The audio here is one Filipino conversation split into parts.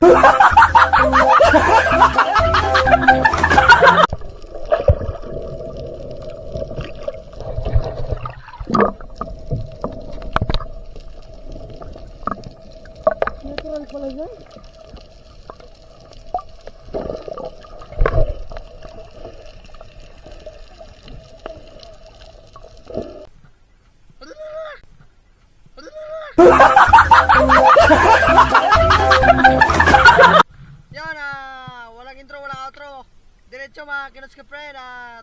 Natural pala yan. Yan, walang intro, walang outro. Diretso mga Kinetsuki friend at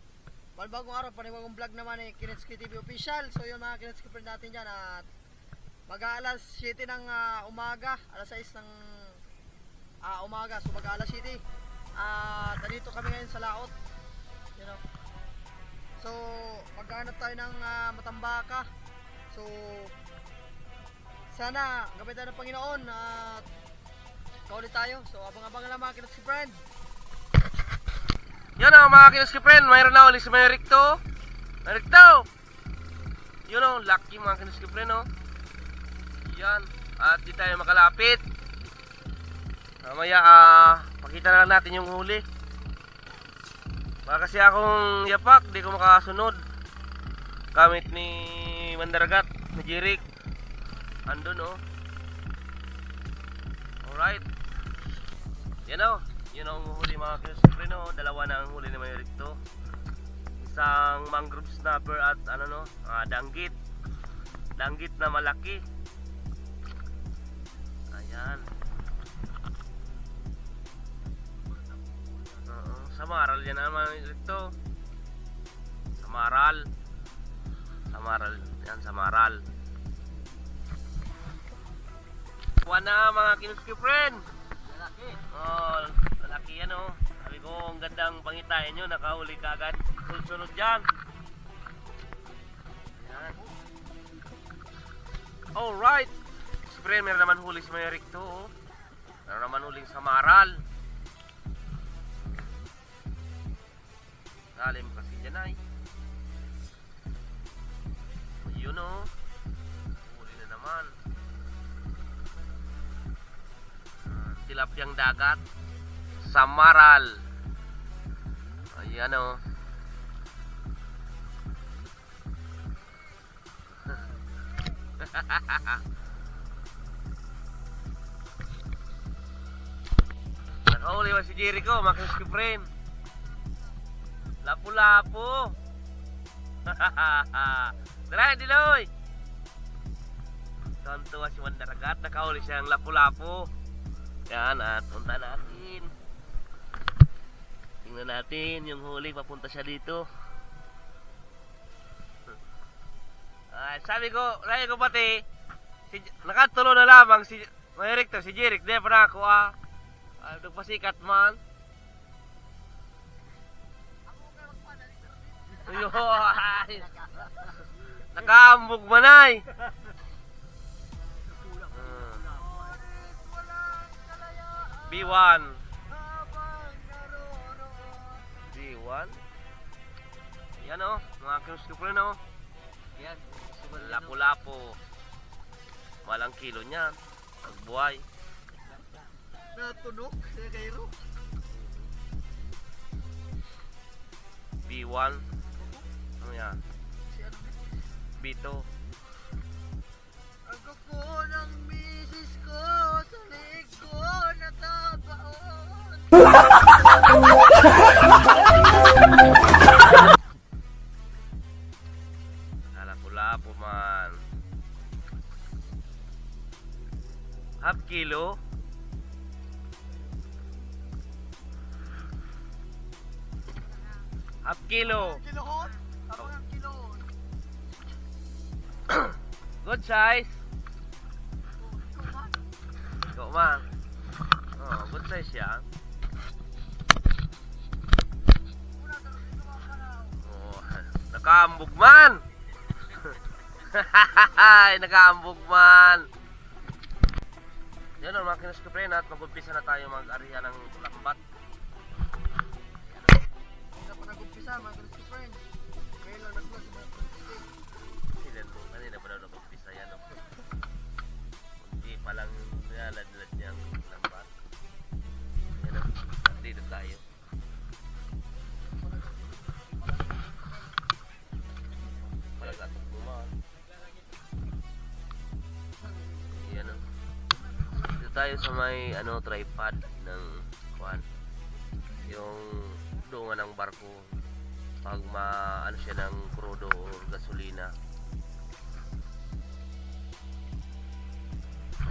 bagong araw, panibagong vlog naman ni Kinetsuki TV official. So yun mga Kinetsuki friend natin dyan at mag-aalas 7 ng umaga, alas 6 ng umaga. So mag-aalas 7 at nandito kami ngayon sa laot, you know. So maghanap tayo ng matambaka. So sana gamitan ng Panginoon at kaulit tayo. So abang-abang lang mga Kinetsuki friend. Yun o mga Kinetsuki friend, mayroon na ulit si Mayrekto. Mayrekto! Yun o, lucky mga Kinetsuki friend o. Yan, at di tayo makalapit. Mamaya pakita na lang natin yung huli. Baka kasi akong yapak, di ko makasunod. Gamit ni Mandaragat, ni Jirik. Andun o. Alright. Yan o. Yun ang huli mga Kinetsuki friend o. Dalawa na ang huli ni Mayrekto. Isang mangrove snapper at danggit. Danggit na malaki. Ayan. Samaral yan naman Mayrekto. Samaral. Samaral. Yan, samaral. Wana mga Kinetsuki friend. Lalaki. Oh, lalaki yan oh. Sabi ko, ang gandang pangitain nyo, nakahuli ka agad. Sunod dyan. Ayan. Alright. Friend, meron naman huli si Mayrekto oh. Meron naman huling samaral. Lalim kasi dyan ay. Yun oh. Huli na naman. Tilapyang dagat. Samaral. Ayan o. Nakahuli ba si Jericho, mga Kinetsuki friend? Lapu-lapu. Tara, Diloy. Tontuwa si Mandaragat. Nakahuli siyang lapu-lapu. Yan, at punta natin. Tingnan natin yung huli, papunta siya dito. Sabi ko pati nakatulo na lamang si Mayrekto, si Jirik, di pa na ako nagpasikat man. Ayun, nakaambog man ay. B1 B1 yan o, mga Kinetsuki friend o. Yan, lapu-lapu. Malang kilo niyan. Pagbuhay Natunog sa Cairo. B1 ano yan? B2 Ang kuko ng misis ko sa leg ko natabaon. Lapu-lapu man. Half kilo. Half kilo. Kilohon? Abang ang kilohon. Good size. Ikaw man. Oh, good size yan. Oh, nakaambog man. Nakaambog man. Yan o mga Kinetsuki friend, at mag-umpisa na tayo mag-arihan ng lambat. Hindi na pa nag-umpisa mga Kinetsuki friend. Ngayon lang nag-vlog si mga Kinetsuki. Kanina pa daw nag-umpisa yan o. Hindi pa lang nilalad-lad niyang lambat. tayo sa may tripod ng kuan. Yung dungan ng barko pag siya ng crudo or gasolina.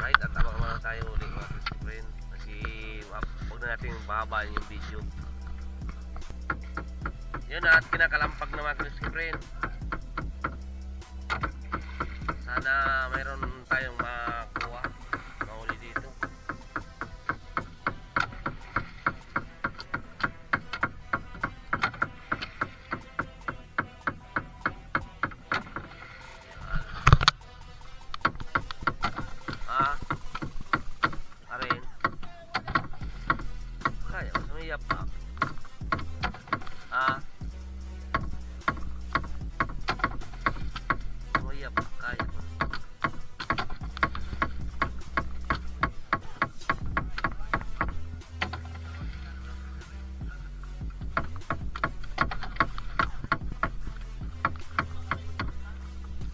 Right, at abang muna tayo ulit mga friend kasi huwag na natin bababain yung video. Yun at kinakalampag na mga friend. Sana mayroon tayong makuha mahuli dito. Arin kaya sumiyap pa. Sumiyap pa kaya.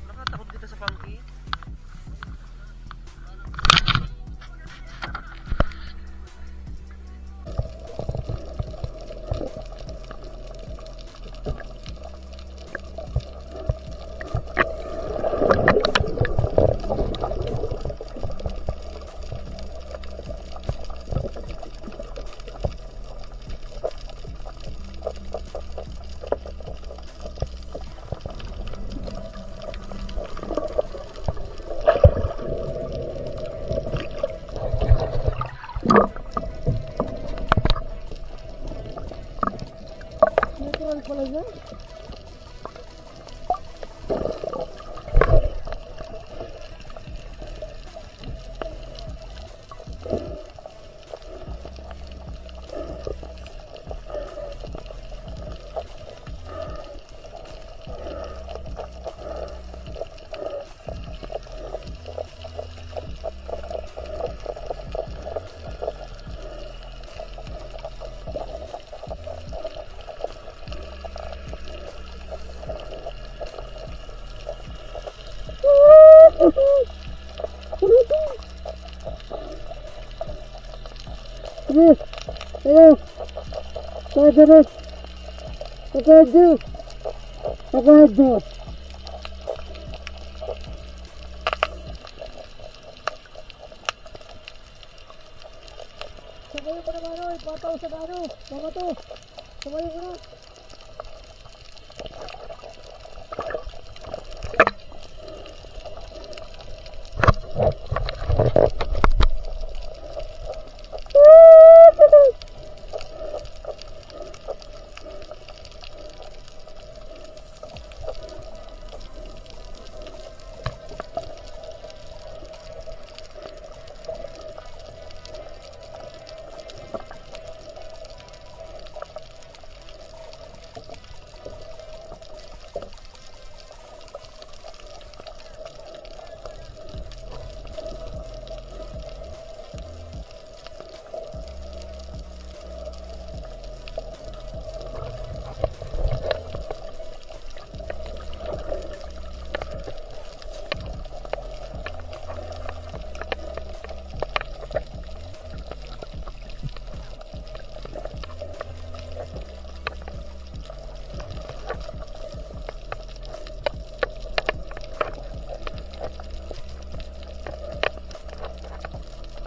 Nakatakot kita sa pangki. Pala dyan. Yes, yes, yes, sabayin ko naman ipataw sa mga to, sabayin ko na.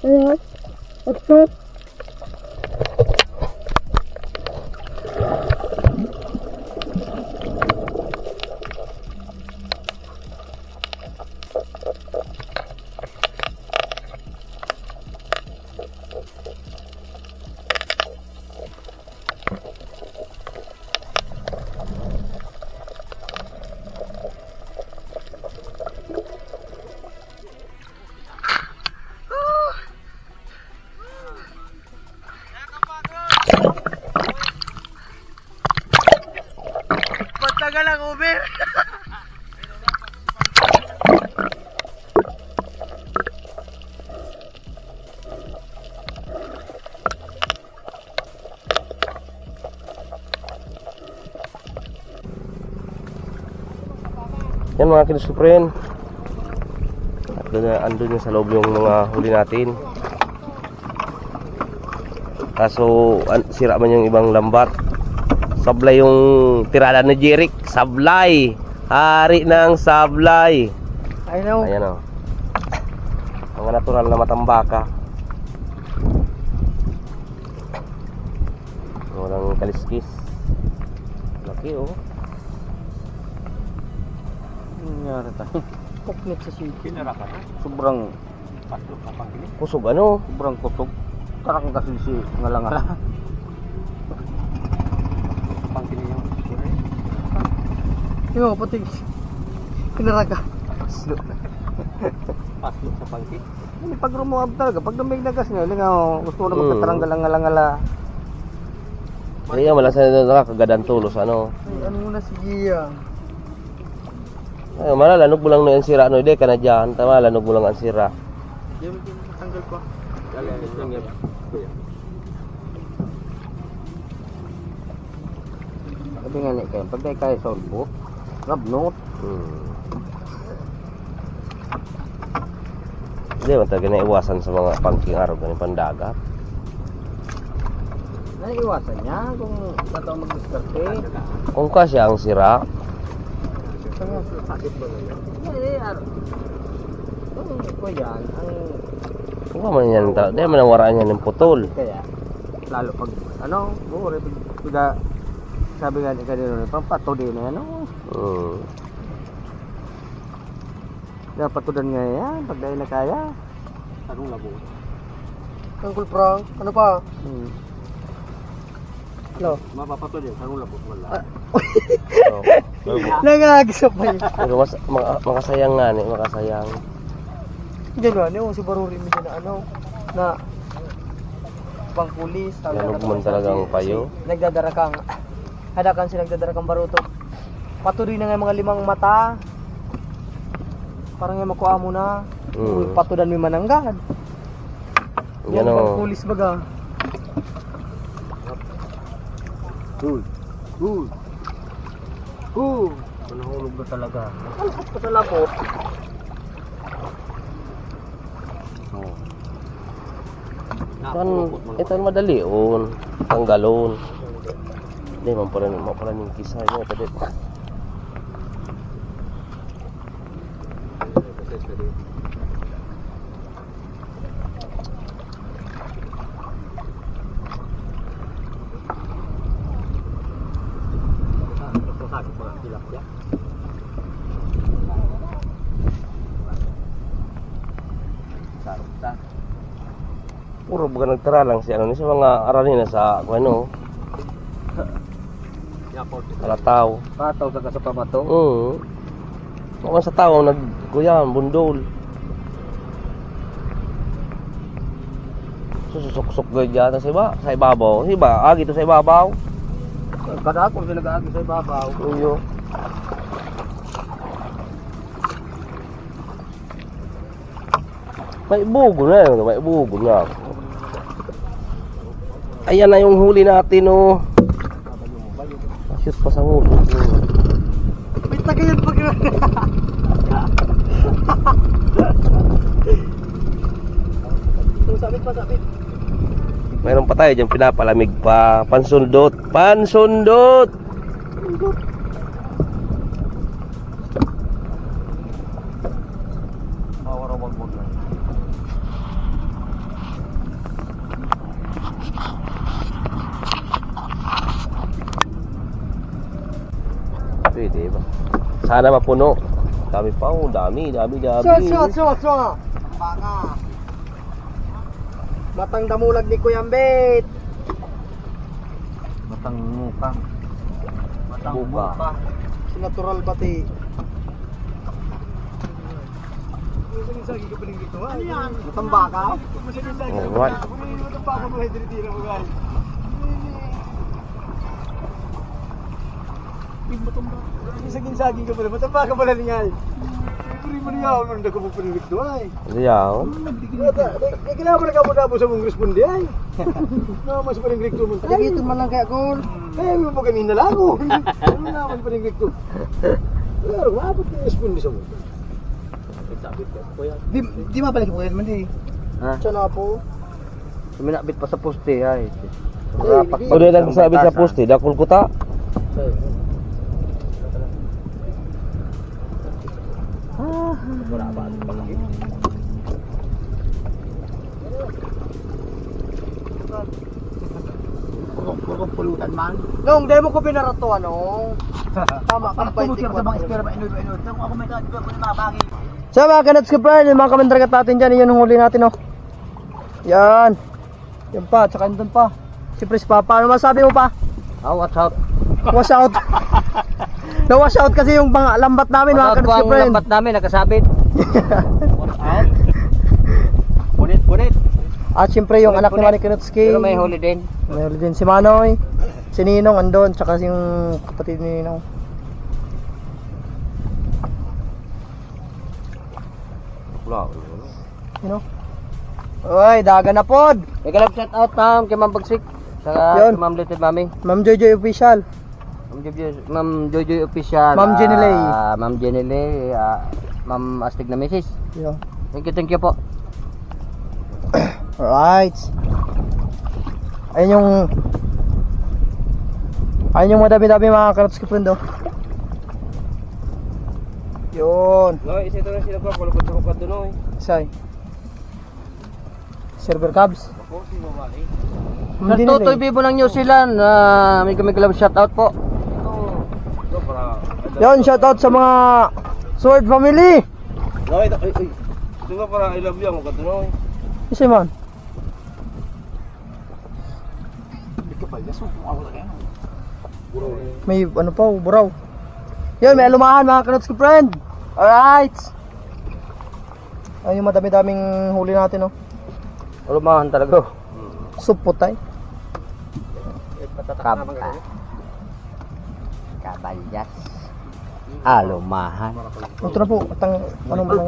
Ayan, let's go. Patagal ang Uber. Yan mga kinusuprend. Andun yan sa loob yung mga huli natin. Kaso sira man yung ibang lambat. Sablay yung tirada ni Jeric. Sablay. Hari ng sablay. I know. Ayan o. Mga natural na matambaka. Walang kaliskis. Laki o. Nangyari tayo. Koknet sa city. Sobrang Kusog ano? sobrang kusog. Karang kasi si ngala-ngala. Yung pati kinaraka. Paslo sa pangki. Hindi pag rumuab talaga, pag lumig na gas nyo, gusto ko na magkataranggal ang ngala-ngala. Kaya malasan na nakakagadan tulos ano. Ay, ano muna si Gia? Ay, malalanog mo lang no yung sira no, hindi ka na dyan. Tama, lanog mo lang ang sira. Yung tanggal ko. Sabi nga ni kayo, pag di kayo sa ulbo, rabnot. Hindi man talaga naiwasan sa mga pangking araw ganun pandagat. Naiiwasan niya kung ba't ako mag-diskarte. Kung kasi ang sira, Hindi, ko yan, kung ka man yan, di man ang waraan yan ng putol. kaya, lalo pag, buhuri, pag, sabi nga ni kanino, pampato din na, dapat tudan nga yan, pag dahil na kaya. Anong labo? Uncle Frank, ano pa? Hello? Mapapato din, anong labo? Wala. Nangagisap pa yun. Pero makasayang nga ni, makasayang. Diyan ba, si Baruri mo dyan na na pangpulis. Lanog man talagang payo. Nagdadarakang, hadakan si nagdadarakang baruto. Patuloy na nga yung mga 5 mata. Parang yung makuha mo na. Patudan mo yung mananggad. Yan Yung o. pangpulis baga. Nahulog na talaga. Alpas pa sa lapot. Ito madali on. Tanggalon. Hindi man pala yung kisay mo. Tadi. Puro baga nagtara lang siya ano sa mga aralin na sa ano. Kalataw. Pataw sa kasapamato. Mga sa tao nagkuyan, bundol. Susuk-suk gaya sa ibabaw. Iba, agi to sa ibabaw. Kada ako sila gaagi sa ibabaw. Uyo. May bugo na. Ayan na yung huli natin oh. Shoot pa sa nguso. May tagayan pag sabit pa, sabit. Mayroon pa tayo dyan pinapalamig pa. Pansundot. Pansundot! Mawarawag-wag lang. Pwede ba? Sana mapuno. Dami pa oh. Dami. So. Baka. Batang damulag ni Kuya Ambet. Batang muka. Batang Buba. muka. Si natural pati. Masing-sagi ka pa rin dito. Ano yan? Matamba ka? Masing-sagi ka pa Alright. rin. Matamba ka pa rin tira mo guys. Masing-sagi ka pa rin. Matamba ka pa rin ngay. Puri mo niya. Ano na ka po panilig doon ay. Liyaw. Hindi kailangan mo na ka po sa mong responde ay. Mas panilig doon mo. Dito man lang kaya ko. Eh, mo po kanina lang ako. Ano naman panilig doon. Claro, maabot yung responde sa mo. Sabit ka. Kuya. Di mabalik mo kayo naman di. Ha? Siya na po. Suminabit pa sa poste ay. O di nagsabi sa poste, dakol ko ta. Puro pulutan man. Nung demo ko pinarato ano. Tama ka pa So mga kanats ka friend, yung mga kamandragat natin dyan, yun ang huli natin oh. Yan. Yan pa, tsaka nandun pa. Siyempre si Papa, ano masabi mo pa? Oh, watch out. Wash out. Na-wash out kasi yung mga lambat namin mga kanats ka friend. Lambat namin nakasabit. Watch out. Punit. At siyempre yung anak ni Manny Kanutski. Pero may huli din. May huli din si Manoy. Si Ninong andun, tsaka yung kapatid ni Ninong. Wala. You know? Uy, dagan na pod. May kalab shout out ma'am kay Ma'am Bagsik. Sa Yun. Ma'am Little Mami. Ma'am Jojoy Official. Ma'am Jojoy Official. Ma'am Jenilay. Ma'am Jenilay. Ma'am Astig na Mrs. Yo. Thank you po. Alright. Ayun yung madami-dami mga karats ko friend oh. Yun. No, isa ito na sila pa, kulabot sa kukat doon, Say. Server Cubs. Ako, si Mamali. Sa Totoy Bibo ng New Zealand, may kalab shout out po. Ito, para... Yun, shoutout sa mga Sword family. No, ito, ay. Ito nga para I love you, ang kukat doon, Kasi man. May ano pa, buraw. Yun, may alumahan mga kanots ko friend. Alright. Ayun yung madami-daming huli natin oh. Alumahan talaga. Supotay. Kabalyas. Alumahan. Ito na po, atang ano mo lang.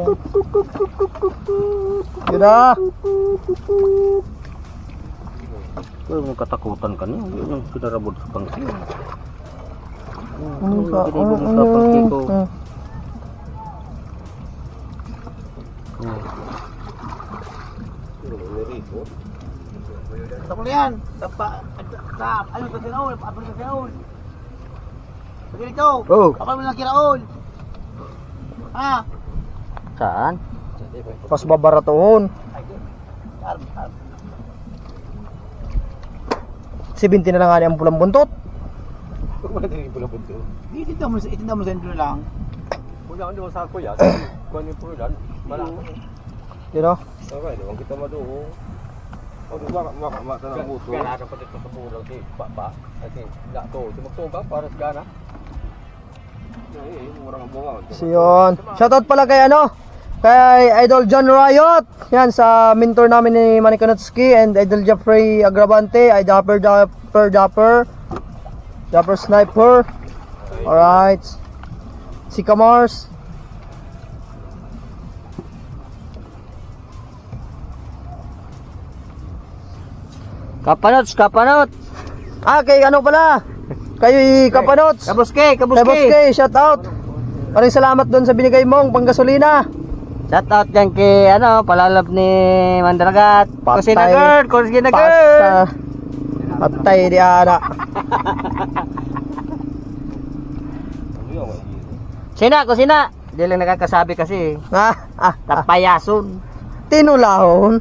Yun na. Pero may katakutan ka niya. Yun yung sinarabot sa pangsi. Takol yan. Ano sa kiraol? Apa sa kiraol? Sige ito. Oh. Apa mo lang kiraol? Ha? Saan? Pas babaratoon. 70 na lang nga ang pulang buntot. Itinda mo sa intro lang. Wala, hindi mo sa ako yan. Kunin po yan. Malang. You know? Okay, doon kita madoon. O, maka na ang uso. Kaya pa dito sa bulang si Papa. Kasi, to. Tumagtuga para sa gana. Ay, murang ang bunga. So yun. Shoutout pala kay ano? Kay Idol John Riot. Yan, sa mentor namin ni Manny Kanutski and Idol Jeffrey Agravante. Dapper Sniper. Alright. Si Kamars. Kapanots. Ah, kay ano pala? Kay Kapanots. Kabuske. Kay Boske, shoutout. Maraming salamat doon sa binigay mong panggasolina. Shout out dyan kay palalab ni Mandragat. Patay. Kusina girl. Pasta. Patay di ana. Kusina. Hindi lang nakakasabi kasi. Tapayason. Tinulahon.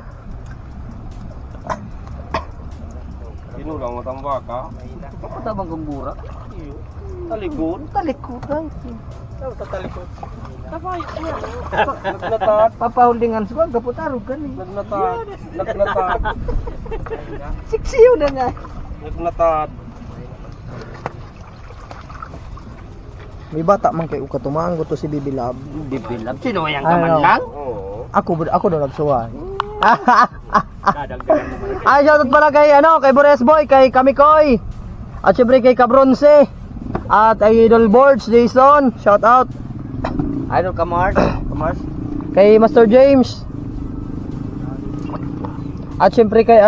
Pinulang matamba ka. Kapatabang gumbura. Talikod. Talikutan. Talikod. Nagnatad. Papahulingan sa kaputarog ka ni. Nagnatad. Siksiyo na nga. Nagnatad. May bata man kay ukatumang gusto si Bibi Love. Bibilab. Sino yang Ano? kaman lang? Oo. Ako daw nagsuwa. Ay, shoutout pala kay kay Bores Boy, kay Kamikoy. At syempre kay Cabronce. At Idol Boards, Jason, shoutout. Idol Kamars. Kay Master James. At syempre kay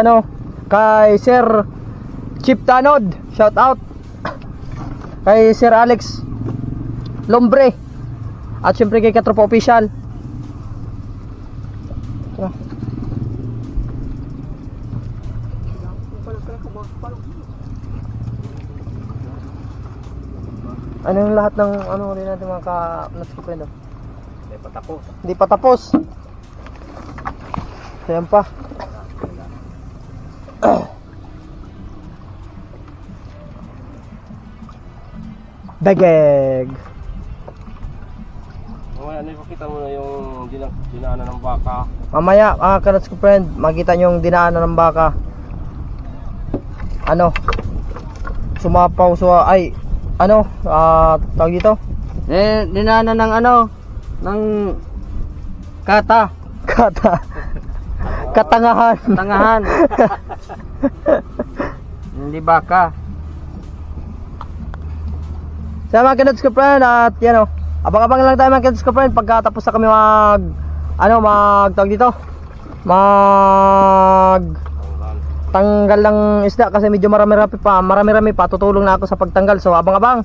kay Sir Chip Tanod, shoutout. Kay Sir Alex Lombre. At syempre kay Katropa Official. Ano yung lahat ng ano rin natin mga ka-nuts ko friend? Hindi pa tapos. Hindi pa tapos. Ayan pa. Dageg. Mamaya na ipakita mo na yung dinaanan ng baka. Mamaya, ka-nuts ko friend, makita nyo yung dinaanan ng baka. Ano? Sumapaw sa ay ano? Tawag dito? Dinaanan ng ano? Ng kata. Kata. Katangahan. Tangahan. Hindi baka. Sa mga ka-nuts ko friend at yan o. Abang-abang lang tayo mga ka-nuts ko friend pagkatapos na kami tawag dito. Tanggal ng isda kasi medyo marami-rami pa. Tutulong na ako sa pagtanggal. So abang-abang.